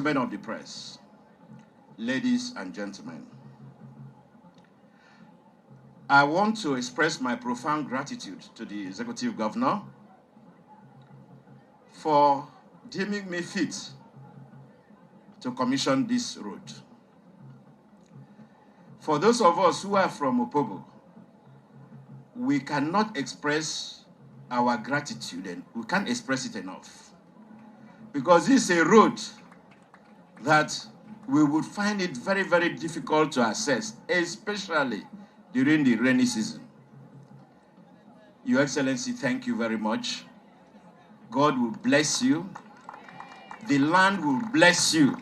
gentlemen of the press, ladies and gentlemen, I want to express my profound gratitude to the Executive Governor for deeming me fit to commission this road. For those of us who are from Opobo, we cannot express our gratitude, and we can't express it enough. Because this is a road that we would find it very, very difficult to access, especially during the rainy season. Your Excellency, thank you very much. God will bless you. The land will bless you.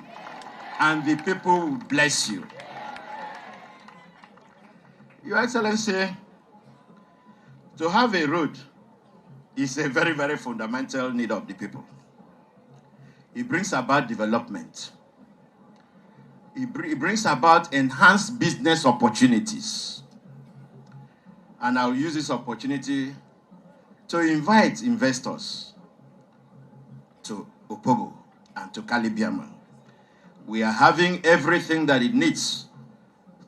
And the people will bless you. Your Excellency, to have a road is a very, very fundamental need of the people. It brings about development. It brings about enhanced business opportunities. And I'll use this opportunity to invite investors to Opobo and to Kalibiama. We are having everything that it needs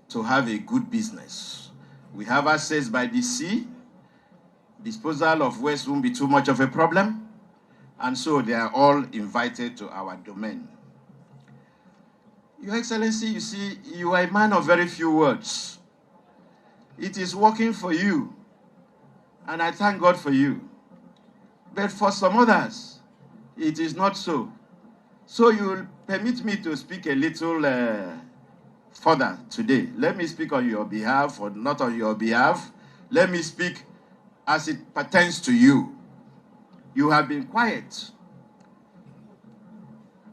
to have a good business. We have access by the sea. Disposal of waste won't be too much of a problem. And so they are all invited to our domain. Your Excellency, you see, you are a man of very few words. It is working for you, and I thank God for you. But for some others, it is not so. So you will permit me to speak a little further today. Let me speak on your behalf, or not on your behalf. Let me speak as it pertains to you. You have been quiet.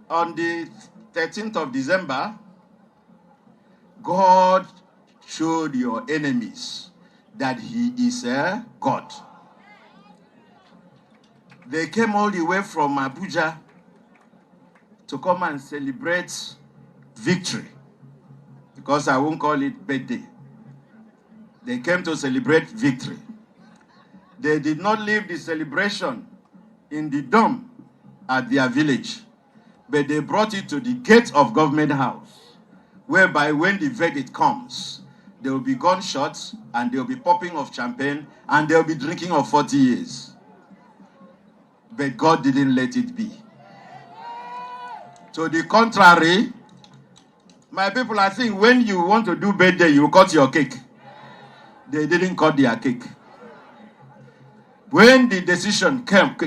On the 13th of December, God showed your enemies that he is a God. They came all the way from Abuja to come and celebrate victory, because I won't call it birthday. They came to celebrate victory. They did not leave the celebration in the dome at their village, but they brought it to the gate of Government House, whereby when the verdict comes, there will be gunshots, and there will be popping of champagne, and there will be drinking of 40 years. But God didn't let it be. To the contrary, my people, I think when you want to do birthday, you cut your cake. They didn't cut their cake. When the decision came,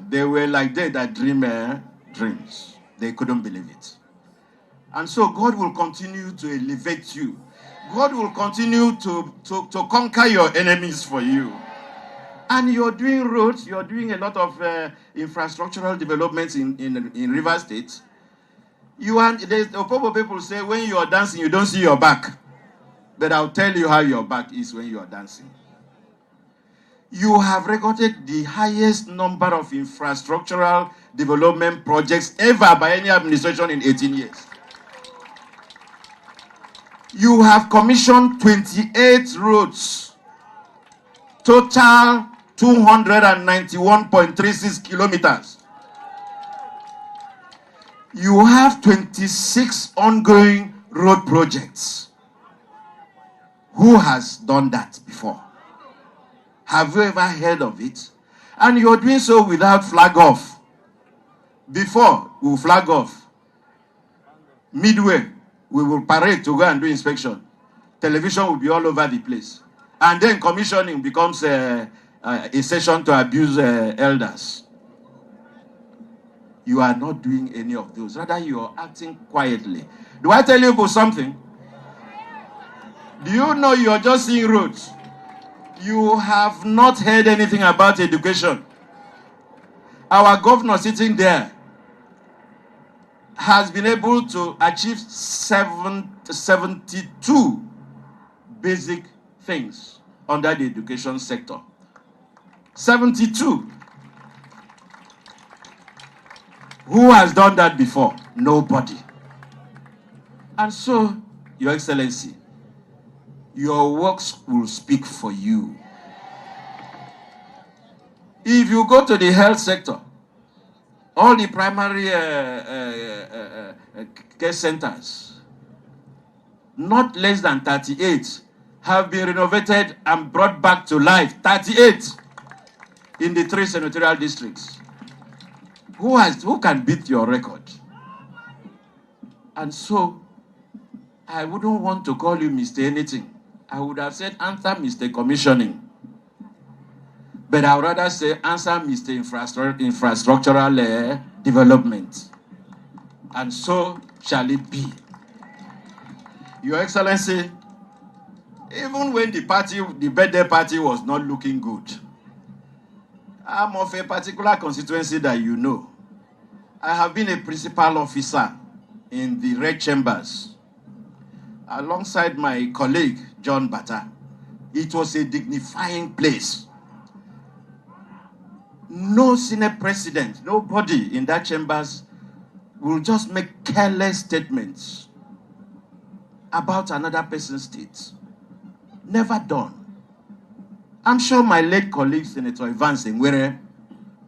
they were like they that dream dreams. They couldn't believe it. And so God will continue to elevate you. God will continue to conquer your enemies for you. And you're doing roads, you're doing a lot of infrastructural developments in River State. The Opobo people say when you are dancing, you don't see your back. But I'll tell you how your back is when you are dancing. You have recorded the highest number of infrastructural development projects ever by any administration in 18 years. You have commissioned 28 roads, total 291.36 kilometers. You have 26 ongoing road projects. Who has done that before? Have you ever heard of it? And you're doing so without flag off. Before we flag off, midway, we will parade to go and do inspection. Television will be all over the place. And then commissioning becomes a session to abuse elders. You are not doing any of those. Rather, you are acting quietly. Do I tell you something? Do you know you are just seeing roads? You have not heard anything about education. Our governor sitting there has been able to achieve 72 basic things under the education sector. 72. Who has done that before? Nobody. And so, Your Excellency, your works will speak for you. If you go to the health sector, All the primary care centers, not less than 38, have been renovated and brought back to life. 38 in the 3 senatorial districts. Who can beat your record? And so, I wouldn't want to call you Mr. Anything. I would have said answer Mr. Commissioning. But I would rather say answer Mr. Infrastructural Development. And so shall it be. Your Excellency, even when the birthday party was not looking good, I'm of a particular constituency that you know. I have been a principal officer in the Red Chambers alongside my colleague, John Bata. It was a dignifying place. No Senate president, nobody in that chambers will just make careless statements about another person's state. Never done. I'm sure my late colleague, Senator Ivan Sengwere,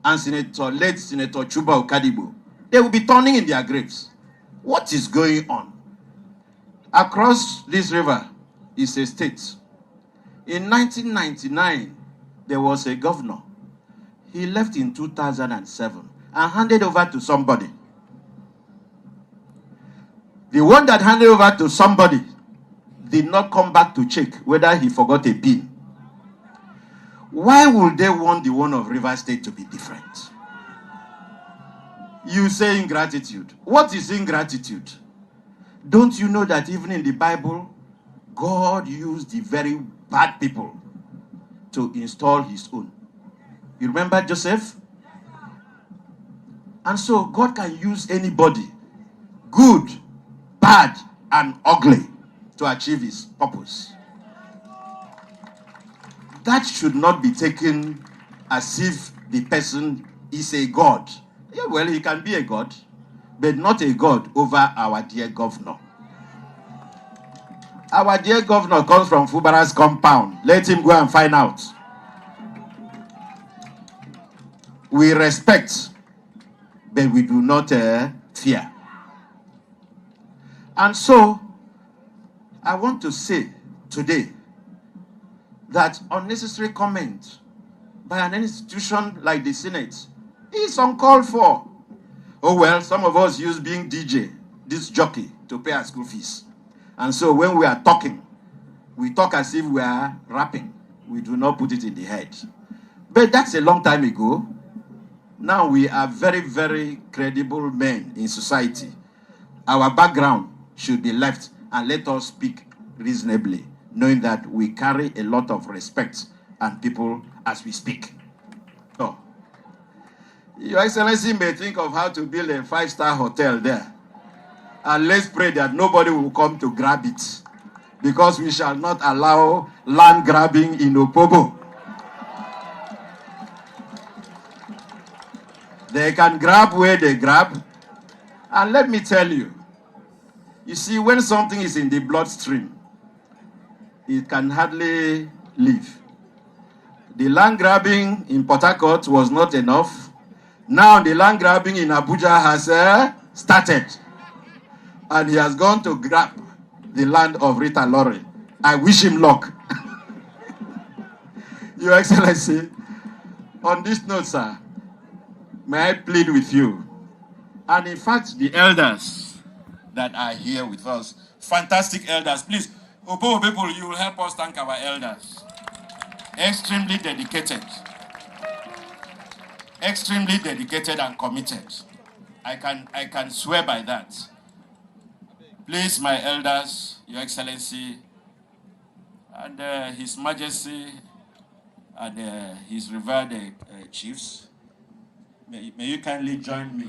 and late Senator Chuba Okadibo, they will be turning in their graves. What is going on? Across this river is a state. In 1999, there was a governor. He left in 2007 and handed over to somebody. The one that handed over to somebody did not come back to check whether he forgot a pin. Why would they want the one of River State to be different? You say ingratitude. What is ingratitude? Don't you know that even in the Bible, God used the very bad people to install his own? You remember Joseph? And so God can use anybody, good, bad, and ugly, to achieve his purpose. That should not be taken as if the person is a god. Yeah, well, he can be a god, but not a god over our dear governor. Our dear governor comes from Fubara's compound. Let him go and find out. We respect, but we do not fear. And so, I want to say today that unnecessary comment by an institution like the Senate is uncalled for. Oh well, some of us use being DJ, this jockey, to pay our school fees. And so when we are talking, we talk as if we are rapping. We do not put it in the head. But that's a long time ago. Now we are very, very credible men in society. Our background should be left and let us speak reasonably, knowing that we carry a lot of respect and people as we speak. So, Your Excellency may think of how to build a 5-star hotel there. And let's pray that nobody will come to grab it, because we shall not allow land grabbing in Opobo. They can grab where they grab. And let me tell you, you see, when something is in the bloodstream, it can hardly live. The land grabbing in Port Harcourt was not enough. Now the land grabbing in Abuja has started. And he has gone to grab the land of Rita Lorry. I wish him luck. Your Excellency, on this note, sir, may I plead with you, and in fact, the elders that are here with us, fantastic elders, please, Opobo people, you will help us thank our elders. Extremely dedicated and committed. I can swear by that. Please, my elders, Your Excellency, and His Majesty, and His revered chiefs, may you kindly join me.